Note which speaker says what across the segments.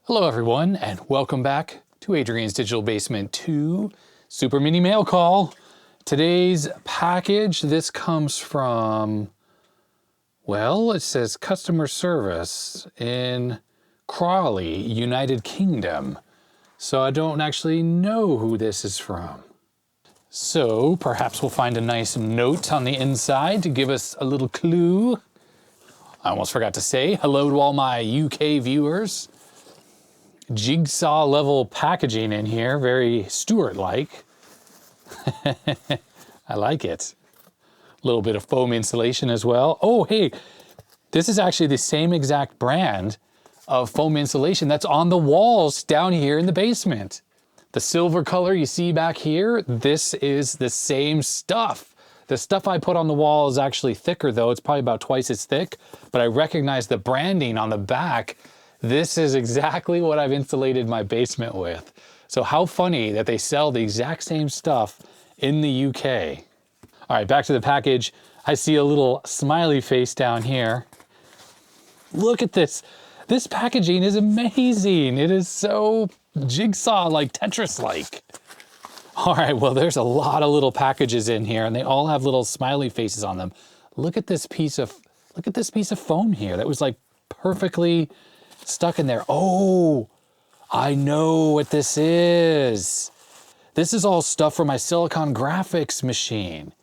Speaker 1: Hello everyone, and welcome back to Adrian's Digital Basement 2 Super Mini Mail Call. Today's package, this comes from, well, it says customer service in Crawley, United Kingdom. So I don't actually know who this is from. So perhaps we'll find a nice note on the inside to give us a little clue. I almost forgot to say hello to all my UK viewers. Jigsaw level packaging in here, very Stuart-like. I like it. A little bit of foam insulation as well. Oh, hey, this is actually the same exact brand of foam insulation that's on the walls down here in the basement. The silver color you see back here, this is the same stuff. The stuff I put on the wall is actually thicker though. It's probably about twice as thick, but I recognize the branding on the back. This is exactly what I've insulated my basement with. So how funny that they sell the exact same stuff in the UK. All right, back to the package. I see a little smiley face down here. Look at this. This packaging is amazing. It is so jigsaw-like, Tetris-like. All right, well, there's a lot of little packages in here and they all have little smiley faces on them. Look at this piece of foam here. That was like perfectly stuck in there. Oh, I know what this is. This is all stuff for my Silicon Graphics machine.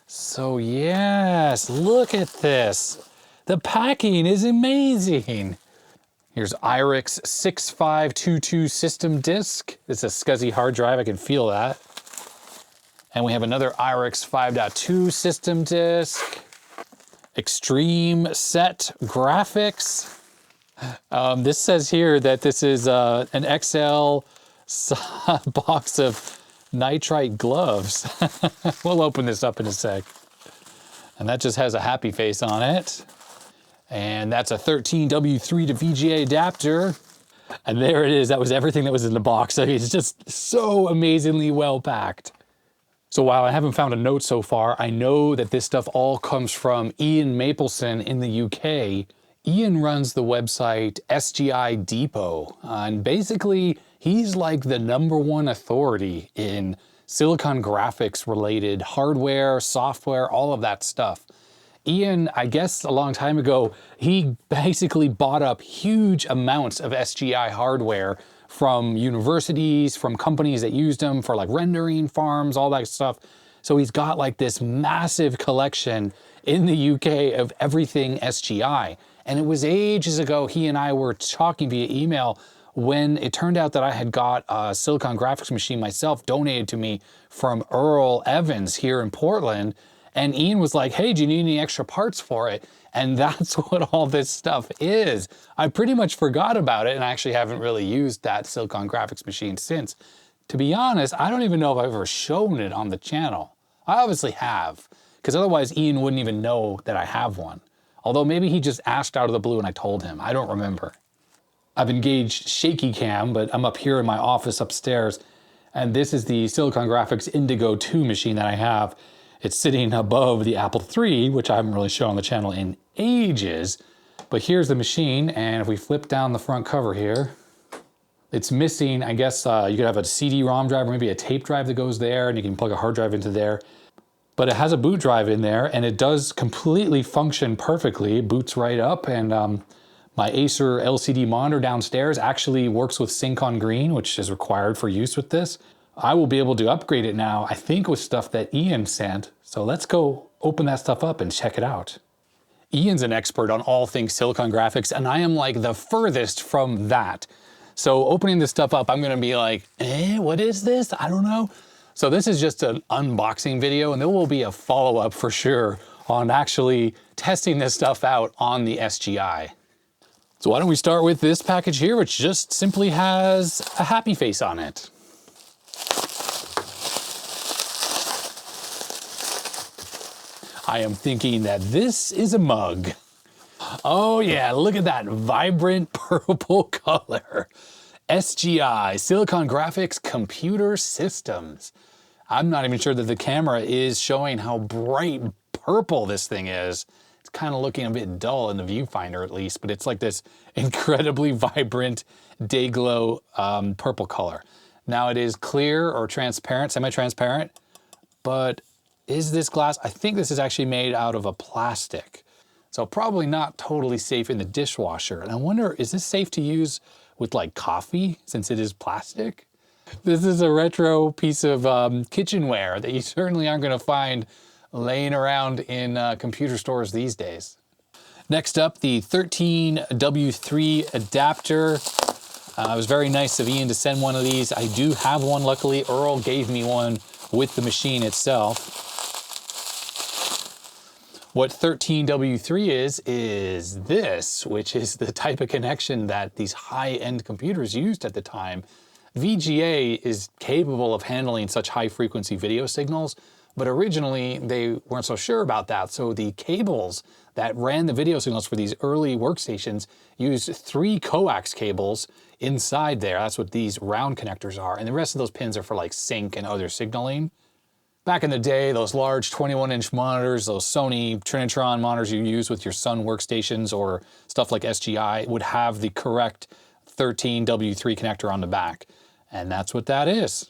Speaker 1: So yes, look at this. The packing is amazing. Here's IRIX 6522 system disk. It's a SCSI hard drive, I can feel that. And we have another IRIX 5.2 system disk. Extreme Set Graphics. This says here that this is an XL box of nitrite gloves. We'll open this up in a sec. And that just has a happy face on it. And that's a 13W3 to VGA adapter. And there it is. That was everything that was in the box. So it's just so amazingly well packed. So while I haven't found a note so far, I know that this stuff all comes from Ian Mapleson in the UK. Ian runs the website SGI Depot, and basically he's like the #1 authority in Silicon Graphics related hardware, software, all of that stuff. Ian, I guess a long time ago, he basically bought up huge amounts of SGI hardware from universities, from companies that used them for like rendering farms, all that stuff. So he's got like this massive collection in the UK of everything SGI. And it was ages ago he and I were talking via email when it turned out that I had got a Silicon Graphics machine myself donated to me from Earl Evans here in Portland. And Ian was like, hey, do you need any extra parts for it? And that's what all this stuff is. I pretty much forgot about it and I actually haven't really used that Silicon Graphics machine since. To be honest, I don't even know if I've ever shown it on the channel. I obviously have, because otherwise Ian wouldn't even know that I have one. Although maybe he just asked out of the blue and I told him. I don't remember. I've engaged Shaky Cam, but I'm up here in my office upstairs. And this is the Silicon Graphics Indigo 2 machine that I have. It's sitting above the Apple III, which I haven't really shown on the channel in ages. But here's the machine, and if we flip down the front cover here, it's missing, I guess you could have a CD-ROM drive or maybe a tape drive that goes there, and you can plug a hard drive into there. But it has a boot drive in there, and it does completely function perfectly. It boots right up, and my Acer LCD monitor downstairs actually works with Sync on Green, which is required for use with this. I will be able to upgrade it now, I think with stuff that Ian sent. So let's go open that stuff up and check it out. Ian's an expert on all things Silicon Graphics, and I am like the furthest from that. So opening this stuff up, I'm gonna be like, what is this? I don't know. So this is just an unboxing video, and there will be a follow-up for sure on actually testing this stuff out on the SGI. So why don't we start with this package here, which just simply has a happy face on it. I am thinking that this is a mug. Oh yeah, look at that vibrant purple color. SGI, Silicon Graphics Computer Systems. I'm not even sure that the camera is showing how bright purple this thing is. It's It's kind of looking a bit dull in the viewfinder at least, but it's like this incredibly vibrant day glow purple color. Now it is clear or transparent, semi-transparent, but is this glass? I think this is actually made out of a plastic. So probably not totally safe in the dishwasher. And I wonder, is this safe to use with like coffee since it is plastic? This is a retro piece of kitchenware that you certainly aren't going to find laying around in computer stores these days. Next up, the 13W3 adapter. It was very nice of Ian to send one of these. I do have one, luckily. Earl gave me one with the machine itself. What 13W3 is this, which is the type of connection that these high-end computers used at the time. VGA is capable of handling such high-frequency video signals, but originally they weren't so sure about that. So the cables that ran the video signals for these early workstations used 3 coax cables inside there. That's what these round connectors are. And the rest of those pins are for like sync and other signaling. Back in the day, those large 21-inch monitors, those Sony Trinitron monitors you use with your Sun workstations or stuff like SGI would have the correct 13W3 connector on the back. And that's what that is.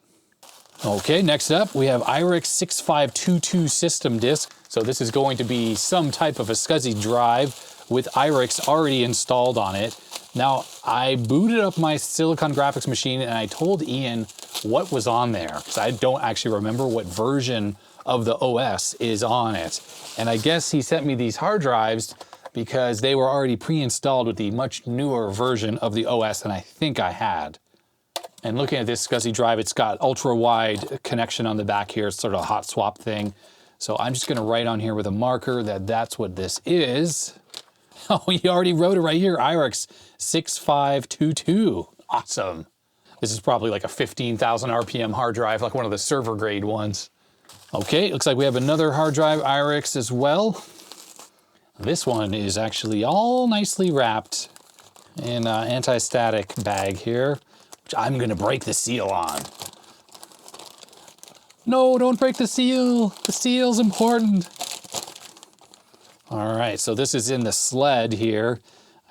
Speaker 1: Okay, next up, we have IRIX 6522 system disk. So this is going to be some type of a SCSI drive with IRIX already installed on it. Now, I booted up my Silicon Graphics machine and I told Ian what was on there, because I don't actually remember what version of the OS is on it. And I guess he sent me these hard drives because they were already pre-installed with the much newer version of the OS than I think I had. And looking at this SCSI drive, it's got ultra-wide connection on the back here. It's sort of a hot swap thing. So I'm just gonna write on here with a marker that that's what this is. Oh, he already wrote it right here, IRIX 6522. Awesome. This is probably like a 15,000 RPM hard drive, like one of the server grade ones. Okay, looks like we have another hard drive IRIX as well. This one is actually all nicely wrapped in an anti-static bag here, which I'm gonna break the seal on. No, don't break the seal. The seal's important. All right, so this is in the sled here.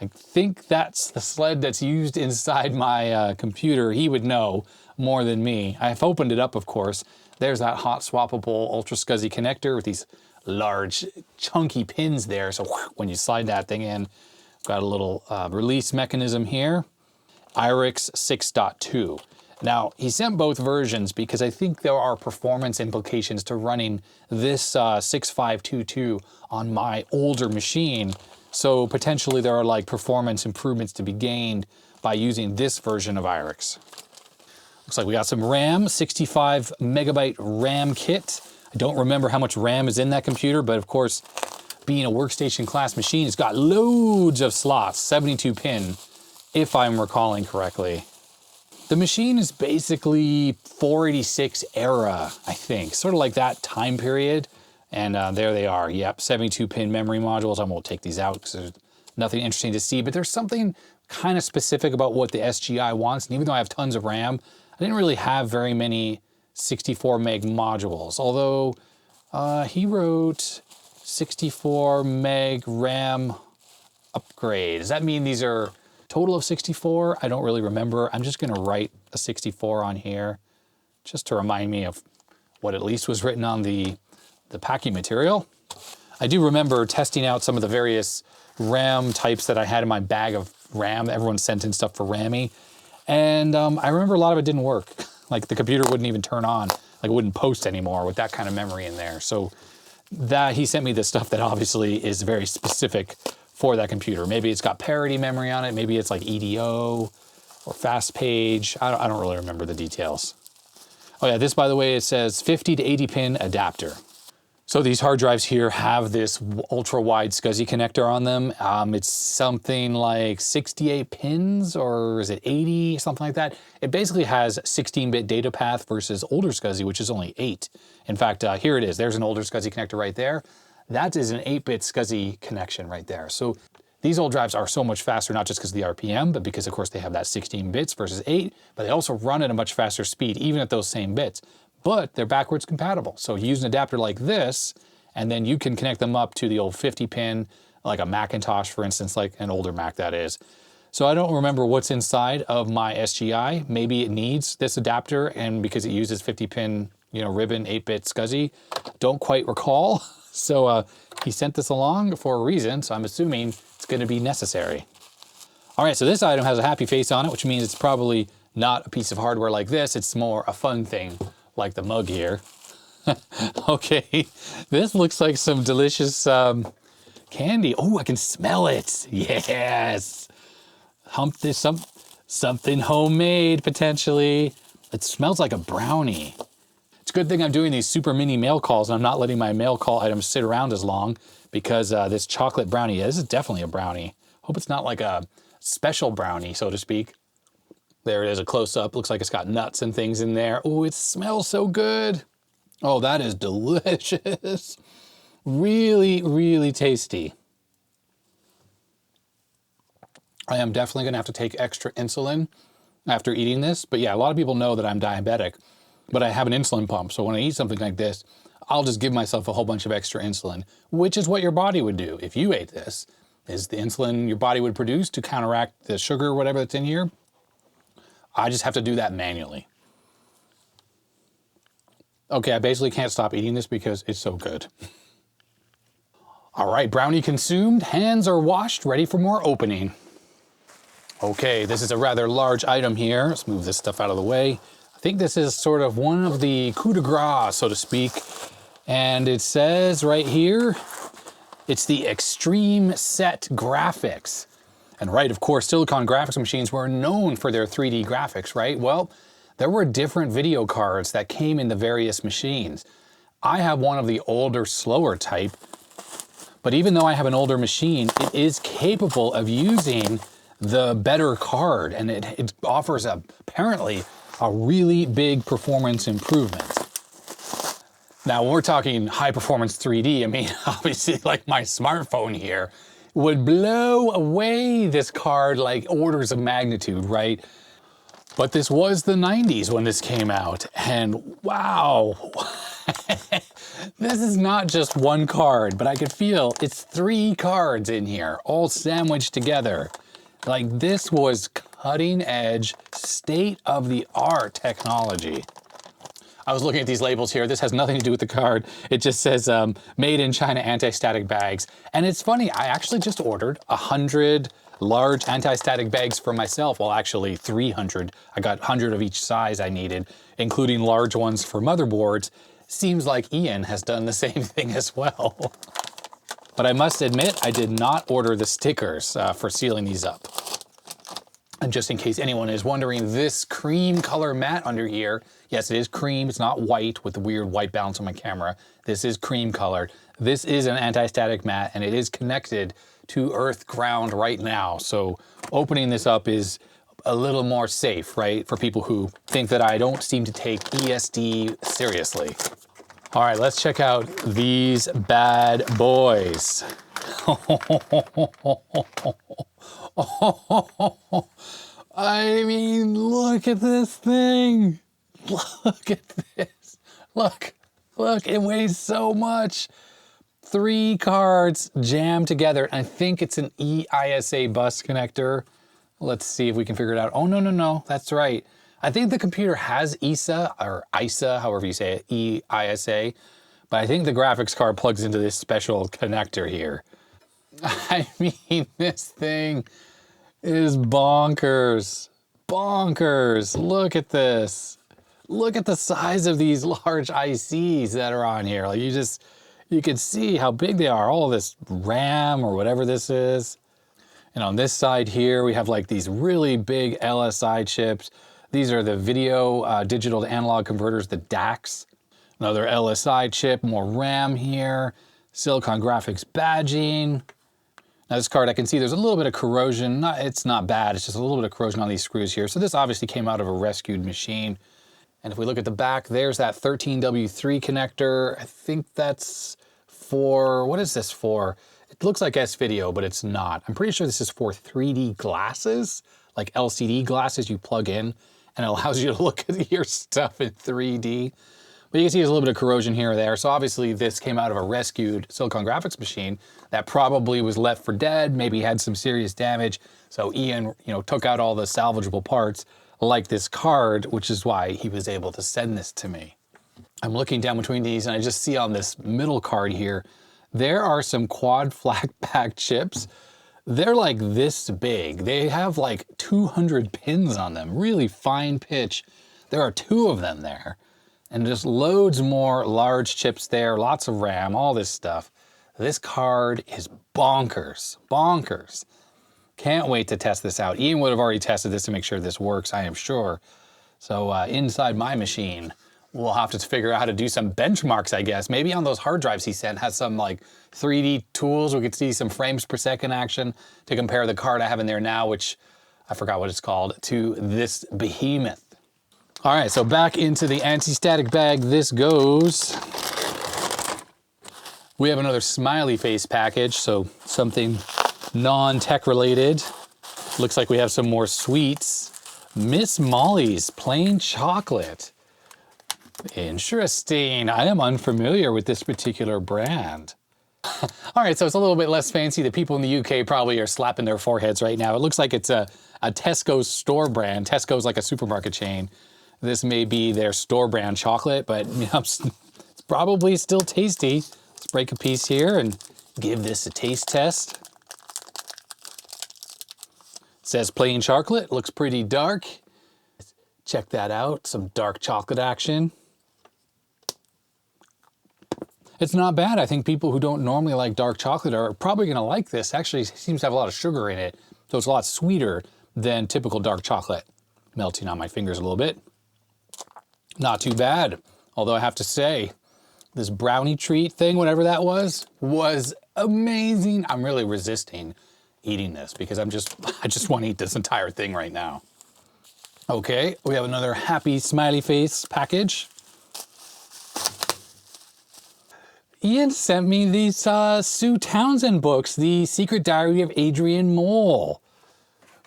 Speaker 1: I think that's the sled that's used inside my computer. He would know more than me. I've opened it up, of course. There's that hot swappable Ultra SCSI connector with these large chunky pins there. So when you slide that thing in, got a little release mechanism here. IRIX 6.2. Now, he sent both versions because I think there are performance implications to running this 6522 on my older machine. So potentially there are like performance improvements to be gained by using this version of IRIX. Looks like we got some RAM, 65 megabyte RAM kit. I don't remember how much RAM is in that computer, but of course, being a workstation class machine, it's got loads of slots, 72 pin, if I'm recalling correctly. The machine is basically 486 era, I think, sort of like that time period. And there they are, yep, 72 pin memory modules. I won't take these out because there's nothing interesting to see, but there's something kind of specific about what the SGI wants. And even though I have tons of RAM, I didn't really have very many 64 meg modules. Although he wrote 64 meg RAM upgrade. Does that mean these are total of 64? I don't really remember. I'm just gonna write a 64 on here just to remind me of what at least was written on the packing material. I do remember testing out some of the various RAM types that I had in my bag of RAM. Everyone sent in stuff for RAMI. And I remember a lot of it didn't work. Like the computer wouldn't even turn on, like it wouldn't post anymore with that kind of memory in there. So that he sent me the stuff that obviously is very specific for that computer. Maybe it's got parity memory on it. Maybe it's like EDO or fast page. I don't really remember the details. Oh yeah, this, by the way, it says 50 to 80 pin adapter. So these hard drives here have this ultra wide SCSI connector on them. It's something like 68 pins, or is it 80, something like that. It basically has 16-bit data path versus older SCSI, which is only 8. In fact, here it is. There's an older SCSI connector right there. That is an 8-bit SCSI connection right there. So these old drives are so much faster, not just because of the RPM, but because of course they have that 16 bits versus 8, but they also run at a much faster speed, even at those same bits. But they're backwards compatible. So you use an adapter like this, and then you can connect them up to the old 50 pin like a Macintosh, for instance, like an older Mac that is. So I don't remember what's inside of my SGI. Maybe it needs this adapter, and because it uses 50-pin, ribbon 8-bit SCSI, don't quite recall. So he sent this along for a reason, so I'm assuming it's going to be necessary. All right, so this item has a happy face on it, which means it's probably not a piece of hardware like this. It's more a fun thing, like the mug here. Okay, this looks like some delicious candy. Oh, I can smell it. Yes. Hump this, something homemade, potentially. It smells like a brownie. It's a good thing I'm doing these super mini mail calls and I'm not letting my mail call items sit around as long, because this chocolate brownie, this is definitely a brownie. Hope it's not like a special brownie, so to speak. There it is, a close-up. Looks like it's got nuts and things in there. Oh, it smells so good. Oh, that is delicious. Really, really tasty. I am definitely gonna have to take extra insulin after eating this. But yeah, a lot of people know that I'm diabetic, but I have an insulin pump. So when I eat something like this, I'll just give myself a whole bunch of extra insulin, which is what your body would do if you ate this. Is the insulin your body would produce to counteract the sugar or whatever that's in here. I just have to do that manually. Okay, I basically can't stop eating this because it's so good. All right, brownie consumed, hands are washed, ready for more opening. Okay, this is a rather large item here. Let's move this stuff out of the way. I think this is sort of one of the coup de grace, so to speak. And it says right here, it's the Extreme Set Graphics. And right, of course, Silicon graphics machines were known for their 3D graphics, right? Well, there were different video cards that came in the various machines. I have one of the older, slower type, but even though I have an older machine, it is capable of using the better card, and it offers apparently a really big performance improvement. Now, when we're talking high performance 3D, I mean, obviously like my smartphone here would blow away this card like orders of magnitude, right? But this was the 90s when this came out, and wow, this is not just one card, but I could feel it's 3 cards in here, all sandwiched together. Like, this was cutting edge, state-of-the-art technology. I was looking at these labels here. This has nothing to do with the card. It just says made in China anti-static bags. And it's funny, I actually just ordered 100 large anti-static bags for myself. Well, actually 300. I got 100 of each size I needed, including large ones for motherboards. Seems like Ian has done the same thing as well. But I must admit, I did not order the stickers for sealing these up. And just in case anyone is wondering, this cream color mat under here, yes, it is cream. It's not white with the weird white balance on my camera. This is cream colored. This is an anti-static mat, and it is connected to earth ground right now. So opening this up is a little more safe, right? For people who think that I don't seem to take ESD seriously. All right, let's check out these bad boys. I mean, look at this thing. Look at this. Look, it weighs so much. 3 cards jammed together. I think it's an EISA bus connector. Let's see if we can figure it out. Oh, no, that's right. I think the computer has EISA, or ISA, however you say it, EISA, but I think the graphics card plugs into this special connector here. I mean, this thing is bonkers. Bonkers. Look at this. Look at the size of these large ICs that are on here. Like, you can see how big they are. All this RAM or whatever this is. And on this side here, we have like these really big LSI chips. These are the video digital to analog converters, the DACs. Another LSI chip, more RAM here, Silicon graphics badging. Now this card, I can see there's a little bit of corrosion. It's not bad, it's just a little bit of corrosion on these screws here. So this obviously came out of a rescued machine. And if we look at the back, there's that 13W3 connector. I think that's for, what is this for? It looks like S-Video, but it's not. I'm pretty sure this is for 3D glasses, like LCD glasses you plug in, and it allows you to look at your stuff in 3D. But you can see there's a little bit of corrosion here or there. So obviously this came out of a rescued Silicon Graphics machine that probably was left for dead, maybe had some serious damage. So Ian, took out all the salvageable parts like this card, which is why he was able to send this to me. I'm looking down between these and I just see on this middle card here, there are some quad flat pack chips. They're like this big. They have like 200 pins on them, really fine pitch. There are 2 of them there. And just loads more large chips there, lots of RAM, all this stuff. This card is bonkers, bonkers. Can't wait to test this out. Ian would have already tested this to make sure this works, I am sure. So inside my machine, we'll have to figure out how to do some benchmarks, I guess. Maybe on those hard drives he sent has some like 3D tools. We could see some frames per second action to compare the card I have in there now, which I forgot what it's called, to this behemoth. All right, so back into the anti-static bag this goes. We have another smiley face package, so something non-tech related. Looks like we have some more sweets. Miss Molly's plain chocolate. Interesting. I am unfamiliar with this particular brand. All right, so it's a little bit less fancy. The people in the UK probably are slapping their foreheads right now. It looks like it's a Tesco store brand. Tesco's like a supermarket chain. This may be their store brand chocolate, but it's probably still tasty. Let's break a piece here and give this a taste test. It says plain chocolate, looks pretty dark. Check that out, some dark chocolate action. It's not bad. I think people who don't normally like dark chocolate are probably gonna like this. Actually, it seems to have a lot of sugar in it, so it's a lot sweeter than typical dark chocolate. Melting on my fingers a little bit. Not too bad, although I have to say, this brownie treat thing, whatever that was amazing. I'm really resisting eating this because I just want to eat this entire thing right now. Okay, we have another happy smiley face package. Ian sent me these Sue Townsend books, The Secret Diary of Adrian Mole,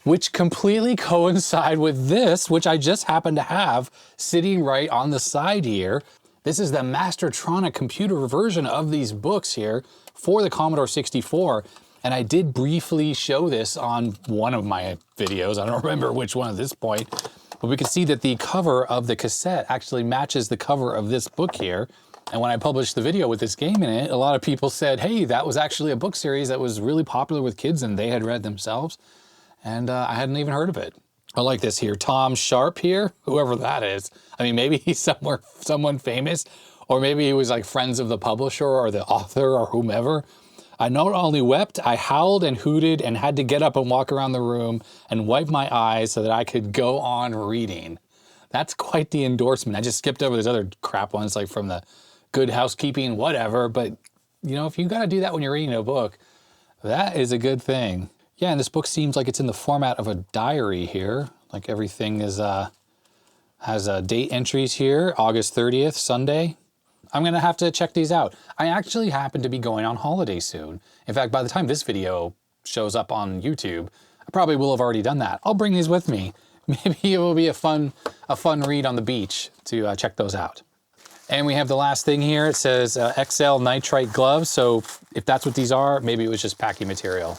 Speaker 1: which completely coincide with this, which I just happen to have sitting right on the side here. This is the Mastertronic computer version of these books here for the Commodore 64. And I did briefly show this on one of my videos. I don't remember which one at this point, but we can see that the cover of the cassette actually matches the cover of this book here. And when I published the video with this game in it, a lot of people said, hey, that was actually a book series that was really popular with kids and they had read themselves. And I hadn't even heard of it. I like this here, Tom Sharp here, whoever that is. I mean, maybe he's someone famous, or maybe he was like friends of the publisher or the author or whomever. I not only wept, I howled and hooted and had to get up and walk around the room and wipe my eyes so that I could go on reading. That's quite the endorsement. I just skipped over these other crap ones like from the Good Housekeeping, whatever. But if you gotta do that when you're reading a book, that is a good thing. Yeah, and this book seems like it's in the format of a diary here. Like everything is has date entries here, August 30th, Sunday. I'm gonna have to check these out. I actually happen to be going on holiday soon. In fact, by the time this video shows up on YouTube, I probably will have already done that. I'll bring these with me. Maybe it will be a fun read on the beach to check those out. And we have the last thing here. It says XL nitrite gloves. So if that's what these are, maybe it was just packing material.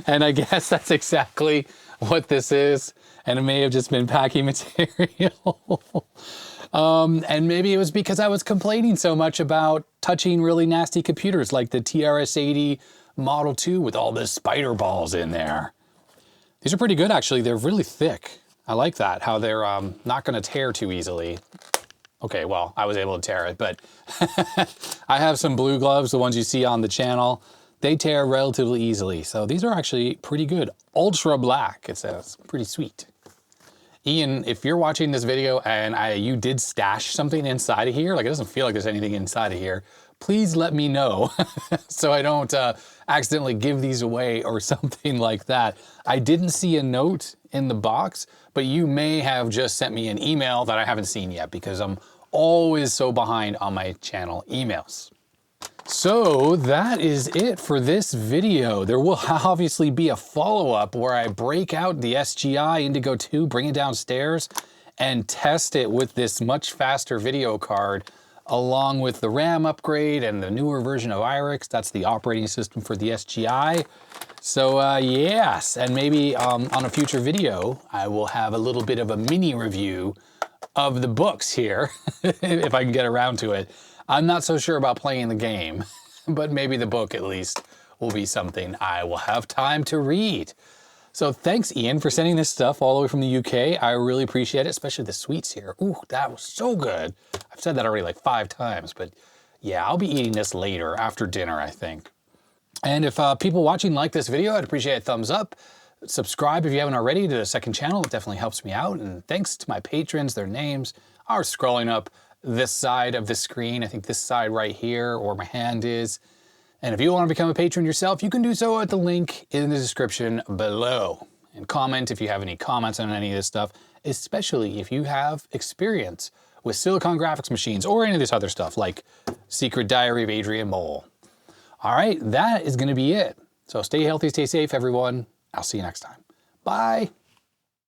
Speaker 1: And I guess that's exactly what this is. And it may have just been packing material. And maybe it was because I was complaining so much about touching really nasty computers like the TRS-80 Model 2 with all the spider balls in there. These are pretty good, actually. They're really thick. I like that, how they're not going to tear too easily. Okay, well, I was able to tear it, but I have some blue gloves, the ones you see on the channel. They tear relatively easily, so these are actually pretty good. Ultra black, it says. Pretty sweet. Ian, if you're watching this video and you did stash something inside of here, like it doesn't feel like there's anything inside of here, please let me know so I don't accidentally give these away or something like that. I didn't see a note in the box, but you may have just sent me an email that I haven't seen yet because I'm always so behind on my channel emails. So that is it for this video. There will obviously be a follow-up where I break out the SGI Indigo 2, bring it downstairs, and test it with this much faster video card along with the RAM upgrade and the newer version of IRIX. That's the operating system for the SGI. So yes, and maybe on a future video, I will have a little bit of a mini review of the books here, if I can get around to it. I'm not so sure about playing the game, but maybe the book at least will be something I will have time to read. So thanks, Ian, for sending this stuff all the way from the UK. I really appreciate it, especially the sweets here. Ooh, that was so good. I've said that already like 5 times, but yeah, I'll be eating this later, after dinner, I think. And if people watching like this video, I'd appreciate a thumbs up. Subscribe if you haven't already to the second channel. It definitely helps me out. And thanks to my patrons, their names are scrolling up this side of the screen. I think this side right here, or my hand is. And if you want to become a patron yourself, you can do so at the link in the description below. And comment if you have any comments on any of this stuff, especially if you have experience with Silicon graphics machines or any of this other stuff like Secret Diary of Adrian Mole. All right, that is going to be it. So stay healthy, stay safe, everyone. I'll see you next time. Bye.